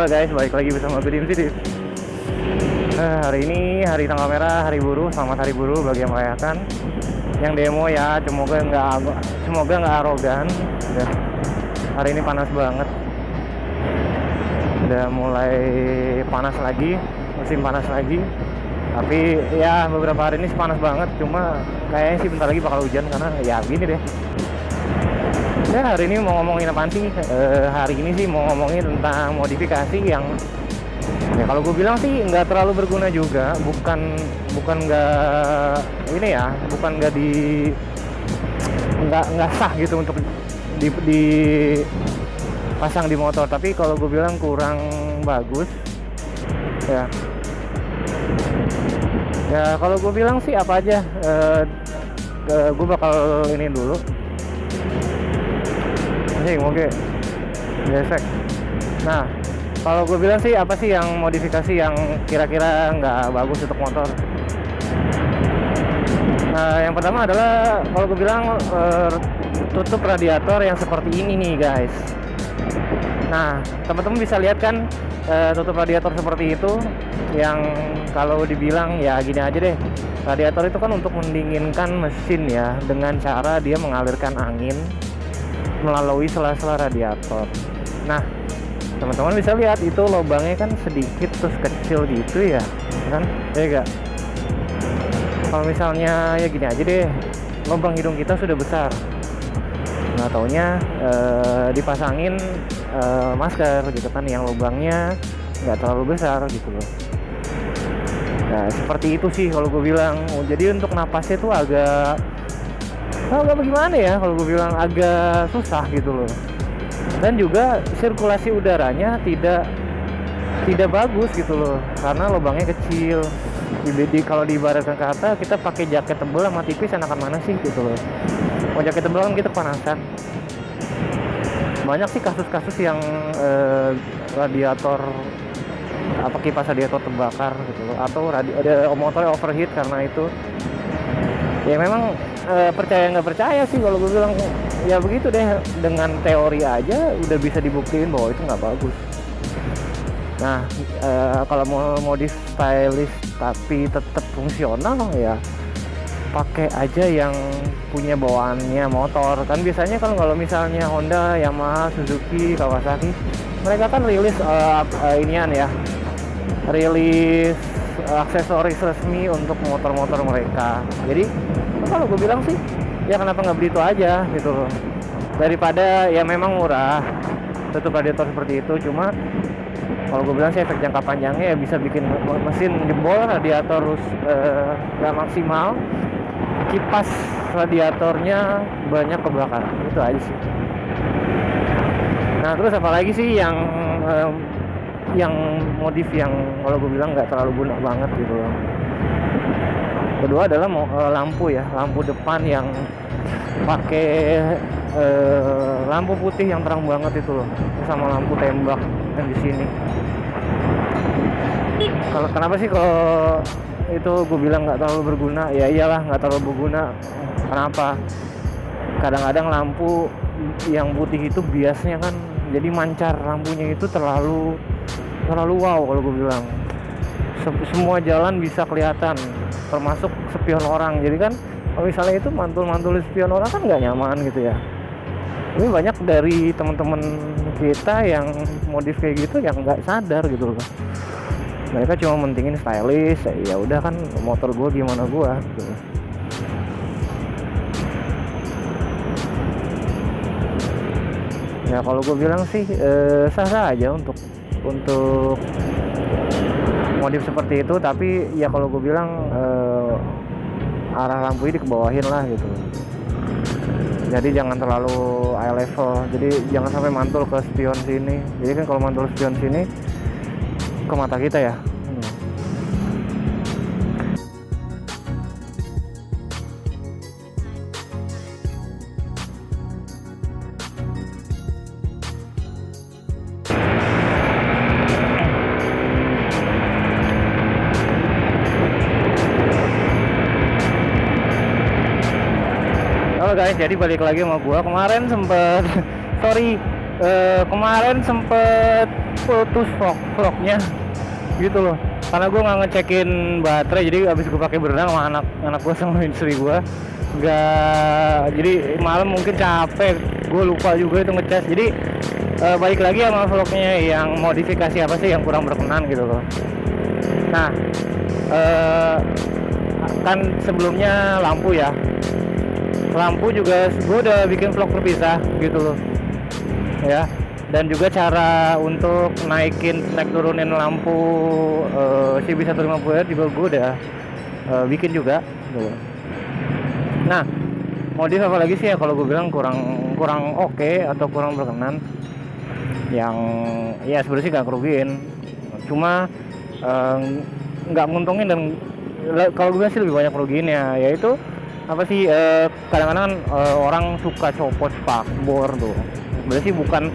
Halo guys, balik lagi bersama gue Dimsi. Hari ini hari tanggal merah, hari buruh. Selamat hari buruh bagi yang merayakan. Yang demo ya, semoga nggak arogan. Udah, hari ini panas banget. Udah mulai panas lagi, musim panas lagi. Tapi ya beberapa hari ini panas banget. Cuma kayaknya sih bentar lagi bakal hujan karena ya gini deh. Ya hari ini mau ngomongin apa sih? Hari ini sih mau ngomongin tentang modifikasi yang ya kalau gue bilang sih nggak terlalu berguna juga, bukan nggak ini ya, bukan nggak sah gitu untuk di pasang di motor, tapi kalau gue bilang kurang bagus ya. Ya kalau gue bilang sih apa aja, gue bakal ini dulu. Oke, gesek. Nah, kalau gue bilang sih apa sih yang modifikasi yang kira-kira nggak bagus untuk motor? Nah, yang pertama adalah kalau gue bilang tutup radiator yang seperti ini nih guys. Nah, teman-teman bisa lihat kan tutup radiator seperti itu, yang kalau dibilang ya gini aja deh. Radiator itu kan untuk mendinginkan mesin ya, dengan cara dia mengalirkan angin melalui sela-sela radiator. Nah, teman-teman bisa lihat itu lubangnya kan sedikit terus kecil gitu ya, kan? Ya enggak? Kalau misalnya ya gini aja deh, lubang hidung kita sudah besar. Nah, taunya dipasangin masker gitu kan, yang lubangnya nggak terlalu besar gitu loh. Nah, seperti itu sih kalau gue bilang. Jadi untuk napasnya tuh agak bagaimana ya, kalau gue bilang agak susah gitu loh. Dan juga sirkulasi udaranya tidak bagus gitu loh, karena lubangnya kecil. Kalau diibaratkan kata kita pakai jaket tebal sama tipis, enakan mana sih gitu loh. Mau jaket tebal kan kita panasan. Banyak sih kasus-kasus yang radiator kipas radiator terbakar gitu loh, atau ada motornya overheat karena itu. Ya memang percaya nggak percaya sih, kalau gue bilang ya begitu deh, dengan teori aja udah bisa dibuktiin bahwa itu nggak bagus. Nah, kalau mau modif stylish tapi tetap fungsional ya pakai aja yang punya bawaannya motor. Kan biasanya kalau misalnya Honda, Yamaha, Suzuki, Kawasaki, mereka kan rilis inian ya, rilis aksesoris resmi untuk motor-motor mereka. Jadi kalau gue bilang sih ya kenapa nggak beli itu aja gitu loh, daripada ya memang murah tutup radiator seperti itu. Cuma kalau gue bilang sih efek jangka panjangnya ya bisa bikin mesin jebol, radiator nggak maksimal, kipas radiatornya banyak kebakaran. Itu aja sih. Nah, terus apalagi sih yang modif yang kalau gue bilang nggak terlalu guna banget gitu loh. Kedua adalah lampu ya, lampu depan yang pakai lampu putih yang terang banget itu loh, sama lampu tembak yang di sini. Kalau kenapa sih kalau itu gue bilang nggak terlalu berguna? Ya iyalah nggak terlalu berguna. Kenapa? Kadang-kadang lampu yang putih itu biasanya kan jadi mancar, lampunya itu terlalu wow kalau gue bilang. Semua jalan bisa kelihatan, termasuk spion orang. Jadi kan kalau misalnya itu mantul spion orang kan nggak nyaman gitu ya. Ini banyak dari teman-teman kita yang modif kayak gitu yang nggak sadar gitu loh. Mereka cuma mentingin stylish, ya udah kan motor gue gimana gue gitu. Ya kalau gue bilang sih sah-sah aja untuk modif seperti itu, tapi ya kalau gue bilang arah lampu ini dikebawahin lah gitu. Jadi jangan terlalu eye level, jadi jangan sampai mantul ke spion sini. Jadi kan kalau mantul spion sini ke mata kita ya. Halo guys, jadi balik lagi sama gua. Kemarin sempet putus vlognya gitu loh, karena gue nggak ngecekin baterai. Jadi abis gue pakai berenang sama anak gue sama istri gue, nggak, jadi malam mungkin capek, gue lupa juga itu ngecas. Jadi balik lagi sama vlognya yang modifikasi apa sih yang kurang berkenan gitu loh. Nah kan sebelumnya lampu juga gue udah bikin vlog terpisah gitu loh ya, dan juga cara untuk naik turunin lampu CB150R juga gue udah bikin juga gitu. Nah modif apa lagi sih ya kalau gue bilang kurang oke atau kurang berkenan, yang ya sebenarnya sih nggak kerugiin, cuma nggak nguntungin, dan kalau gue sih lebih banyak kerugiinnya, yaitu apa sih, kadang-kadang orang suka copot spakbor tuh. Sebenarnya sih bukan,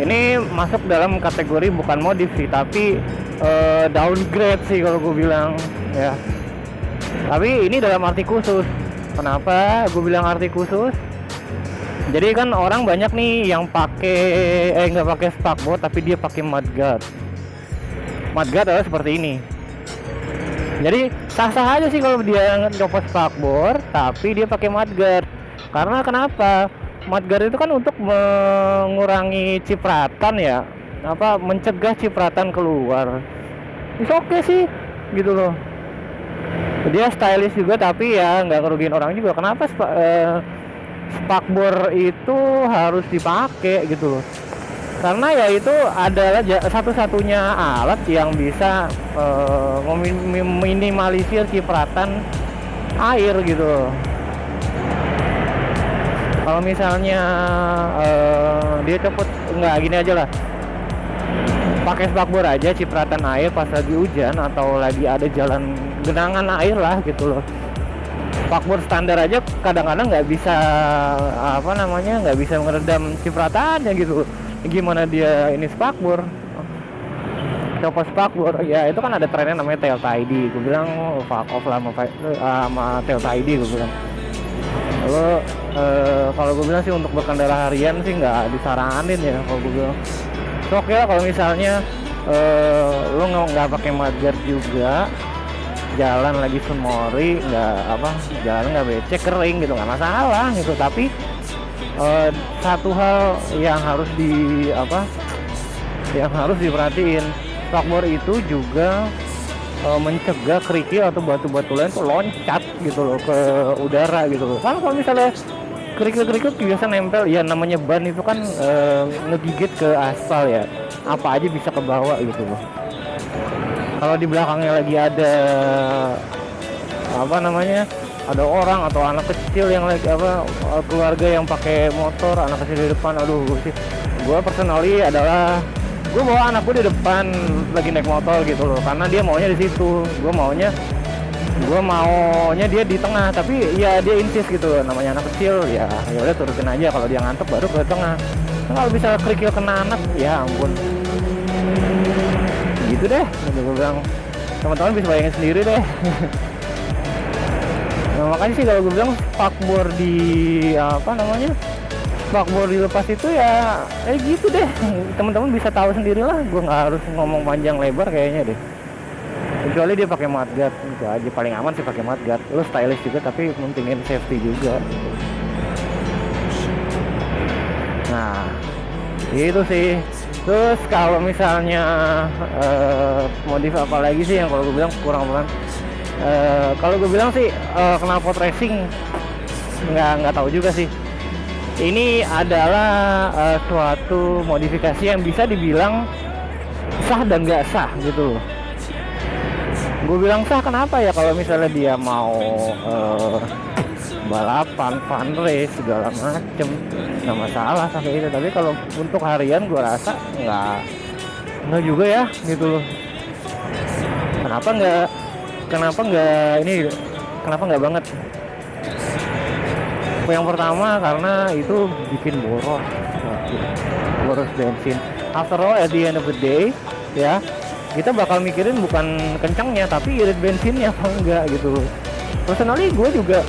ini masuk dalam kategori bukan modif sih, tapi downgrade sih kalau gue bilang ya. Tapi ini dalam arti khusus. Kenapa gue bilang arti khusus? Jadi kan orang banyak nih yang pakai nggak pakai spakbor tapi dia pakai mudguard. Mudguard adalah seperti ini. Jadi sah-sah aja sih kalau dia copot spakbor tapi dia pakai mudguard. Karena kenapa? Mudguard itu kan untuk mengurangi cipratan ya, mencegah cipratan keluar. It's oke sih gitu loh. Dia stylish juga, tapi ya nggak kerugiin orang juga. Kenapa spakbor itu harus dipakai gitu loh? Karena ya itu adalah satu-satunya alat yang bisa meminimalisir cipratan air gitu loh. Kalau misalnya dia copot, nggak, gini aja lah, pakai spakbor aja cipratan air pas lagi hujan atau lagi ada jalan genangan air lah gitu loh. Spakbor standar aja kadang-kadang nggak bisa nggak bisa meredam cipratannya gitu. Gimana dia ini spakbor, copot spakbor ya, itu kan ada trennya namanya Delta ID. Gue bilang fuck off lah sama Delta ID gue bilang. Lalu kalau gue bilang sih untuk berkendara harian sih nggak disaranin ya kalau gue bilang. So, oke lah kalau misalnya lo nggak pakai mudguard juga, jalan lagi semori, jalan nggak becek kering gitu, nggak masalah gitu. Tapi satu hal yang harus diperhatiin, spakbor itu juga mencegah kerikil atau batu-batu lain tuh loncat gitu loh ke udara gitu loh. Kan kalau misalnya kerikil-kerikil biasa nempel, ya namanya ban itu kan ngegigit ke aspal ya, apa aja bisa ke bawah gitu loh. Kalau di belakangnya lagi ada ada orang atau anak kecil yang lagi keluarga yang pakai motor, anak kecil di depan, gue personally adalah gue bawa anak gue di depan lagi naik motor gitu loh, karena dia maunya di situ, gue maunya dia di tengah, tapi ya dia insist gitu loh, namanya anak kecil ya udah turutin aja, kalau dia ngantuk baru ke tengah. Nah, kalau bisa kerikil kena anak ya ampun, gitu deh. Gue bilang teman-teman bisa bayangin sendiri deh. Nah, makanya sih kalau gue bilang spakbor dilepas itu ya gitu deh, teman-teman bisa tahu sendiri lah, gue nggak harus ngomong panjang lebar kayaknya deh. Kecuali dia pakai mudguard, itu aja paling aman sih pakai mudguard. Lo stylish juga tapi mentingin safety juga. Nah itu sih. Terus kalau misalnya modif apa lagi sih yang kalau gue bilang kurang banget. Kalau gue bilang sih knalpot racing nggak tahu juga sih. Ini adalah suatu modifikasi yang bisa dibilang sah dan nggak sah gitu. Gue bilang sah kenapa ya, kalau misalnya dia mau balapan, fun race segala macem nggak masalah sampai itu. Tapi kalau untuk harian gue rasa nggak juga ya gitu loh. Kenapa nggak banget? Yang pertama karena itu bikin boros bensin. After all, at the end of the day ya, kita bakal mikirin bukan kencangnya tapi irit bensinnya apa enggak gitu. Personally gue juga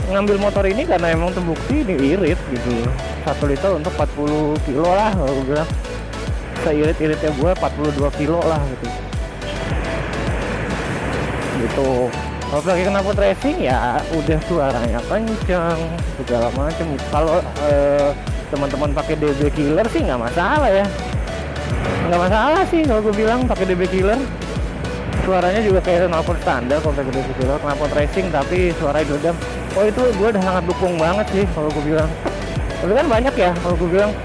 ngambil motor ini karena emang terbukti ini irit gitu. 1 liter untuk 40 kilo lah kalau gue bilang. seirit-iritnya gue 42 kilo lah gitu. Kalau pakai knalpot racing ya udah suaranya kenceng segala macam. Kalau teman-teman pakai DB killer sih nggak masalah ya, nggak masalah sih kalau gue bilang pakai DB killer. Suaranya juga kayak knalpot standar kalau pakai DB killer, knalpot racing tapi suara redam. Oh itu gue udah sangat dukung banget sih kalau gue bilang. Tapi kan banyak ya kalau gue bilang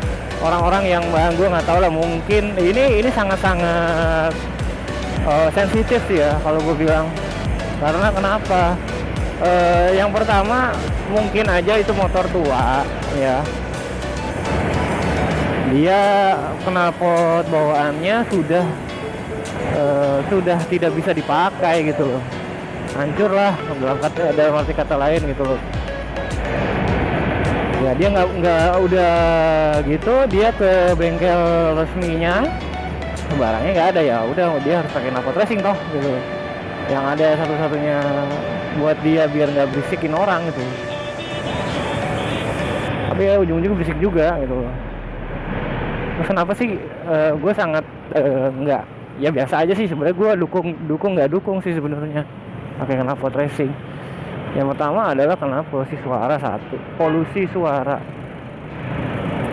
orang-orang yang gue nggak tahu lah, mungkin ini sangat-sangat sensitif sih ya kalau gue bilang. Karena kenapa? Yang pertama mungkin aja itu motor tua ya, dia knalpot bawaannya sudah tidak bisa dipakai gitu loh, hancur lah dalam arti kata lain gitu loh. Ya dia nggak udah gitu, dia ke bengkel resminya barangnya nggak ada, ya udah dia harus pakai knalpot racing toh gitu. Yang ada satu-satunya buat dia biar nggak berisikin orang gitu. Tapi ya ujung-ujungnya berisik juga gitu. Terus kenapa sih gue sangat nggak, ya biasa aja sih sebenarnya, gue dukung nggak dukung sih sebenarnya pakai knalpot racing. Yang pertama adalah karena polusi suara. Polusi suara.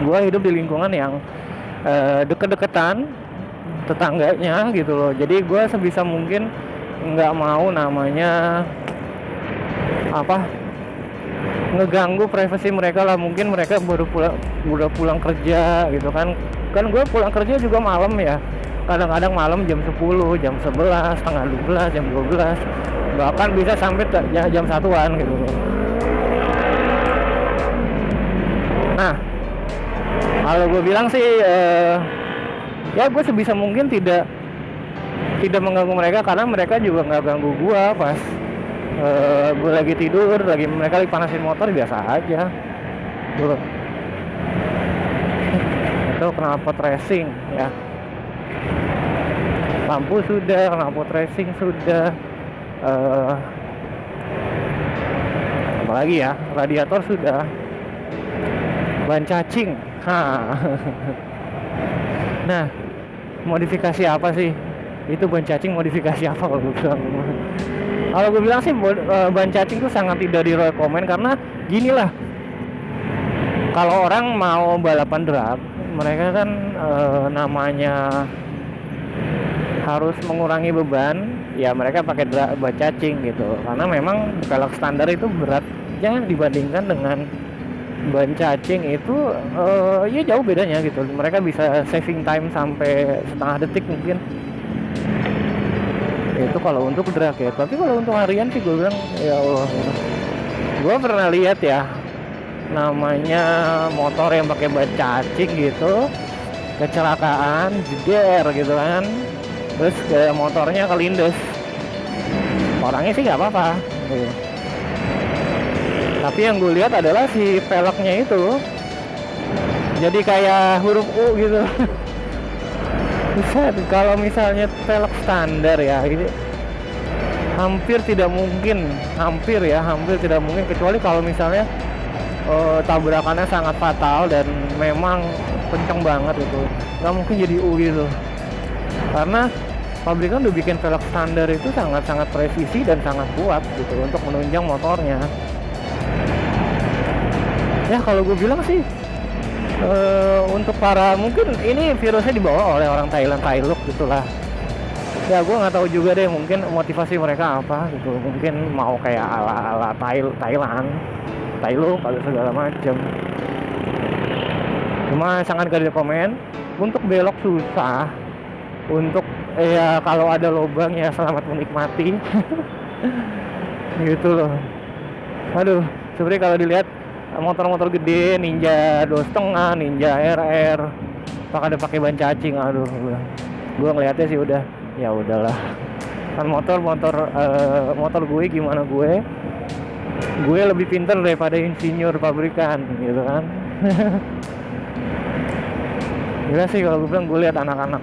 Gue hidup di lingkungan yang deket-deketan tetangganya gitu loh. Jadi gue sebisa mungkin nggak mau namanya ngeganggu privasi mereka lah. Mungkin mereka baru pulang kerja gitu kan gue pulang kerja juga malam ya, kadang-kadang malam jam 10, jam 11, setengah 12, jam 12, bahkan bisa sampai jam 1-an gitu. Nah kalau gue bilang sih ya gue sebisa mungkin tidak mengganggu mereka, karena mereka juga nggak ganggu gue pas gue lagi tidur, mereka lagi panasin motor, biasa aja tuh. Itu knalpot racing ya, lampu sudah, knalpot racing sudah, apalagi ya, radiator sudah, ban cacing. Nah modifikasi apa sih itu ban cacing? Modifikasi apa kalau gue bilang? Kalau gue bilang sih ban cacing itu sangat tidak direkomend, karena gini lah, kalau orang mau balapan drag, mereka kan namanya harus mengurangi beban, ya mereka pakai ban cacing gitu, karena memang velg standar itu beratnya dibandingkan dengan ban cacing itu ya jauh bedanya gitu. Mereka bisa saving time sampai setengah detik mungkin. Itu kalau untuk drag ya. Tapi kalau untuk harian sih gue bilang ya Allah, gue pernah lihat ya namanya motor yang pakai ban cacing gitu kecelakaan, jeder gitu kan, terus ke motornya kelindes, orangnya sih nggak apa-apa gitu. Tapi yang gue lihat adalah si velgnya itu jadi kayak huruf U gitu. Bisa kalau misalnya velg standar ya, ini hampir tidak mungkin, hampir tidak mungkin, kecuali kalau misalnya tabrakannya sangat fatal dan memang kenceng banget gitu, nggak mungkin jadi U gitu. Karena pabrikan udah bikin velg standar itu sangat-sangat presisi dan sangat kuat gitu untuk menunjang motornya. Ya kalau gue bilang sih untuk para, mungkin ini virusnya dibawa oleh orang Thailand, Thailand gitulah. Ya gue nggak tahu juga deh, mungkin motivasi mereka apa gitu, mungkin mau kayak ala Thailand kalau segala macam. Cuma sangat gak direkomend. Untuk belok susah, untuk ya kalau ada lubang ya selamat menikmati. Gitu loh. Aduh, sebenarnya kalau dilihat motor-motor gede, Ninja 2,5, Ninja RR, pakai ban cacing, aduh, gue ngeliatnya sih udah, ya udahlah. Kan motor gue gimana, gue lebih pintar daripada insinyur pabrikan gitu kan. Gila sih kalau gue bilang, gue lihat anak-anak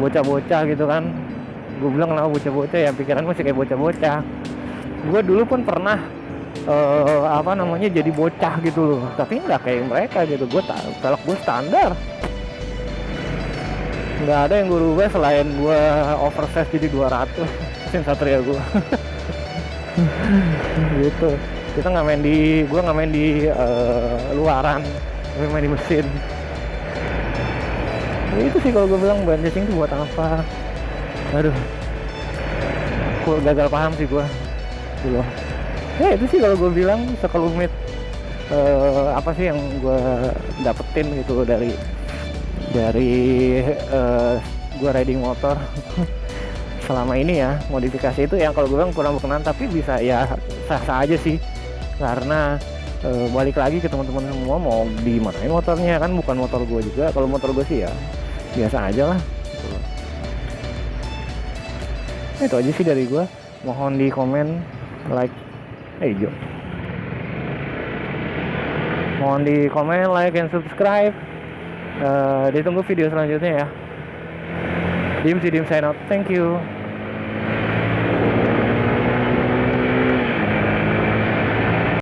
bocah-bocah gitu kan, gue bilang kenapa bocah-bocah ya, pikiran gue sih kayak bocah-bocah. Gue dulu pun pernah jadi bocah gitu loh, tapi nggak kayak mereka gitu. Gue velg gue standar, nggak ada yang gue rubah selain gue oversize jadi 200 mesin Satria gue. Gitu. Kita nggak main di, gue nggak main di luaran, gue main di mesin. Itu sih kalau gue bilang ban casing itu buat apa. Aduh, gue gagal paham sih gue dulu. Ya itu sih kalau gue bilang sekelumit apa sih yang gue dapetin gitu dari gue riding motor selama ini ya. Modifikasi itu yang kalau gue bilang kurang berkenan, tapi bisa ya sah-sah aja sih, karena balik lagi ke teman-teman semua mau dimanain motornya, kan bukan motor gue juga. Kalau motor gue sih ya biasa aja lah gitu. Itu aja sih dari gue. Mohon di komen, like, hijau. Mohon di komen, like, and subscribe. Ditunggu video selanjutnya ya. Dim sign out. Thank you.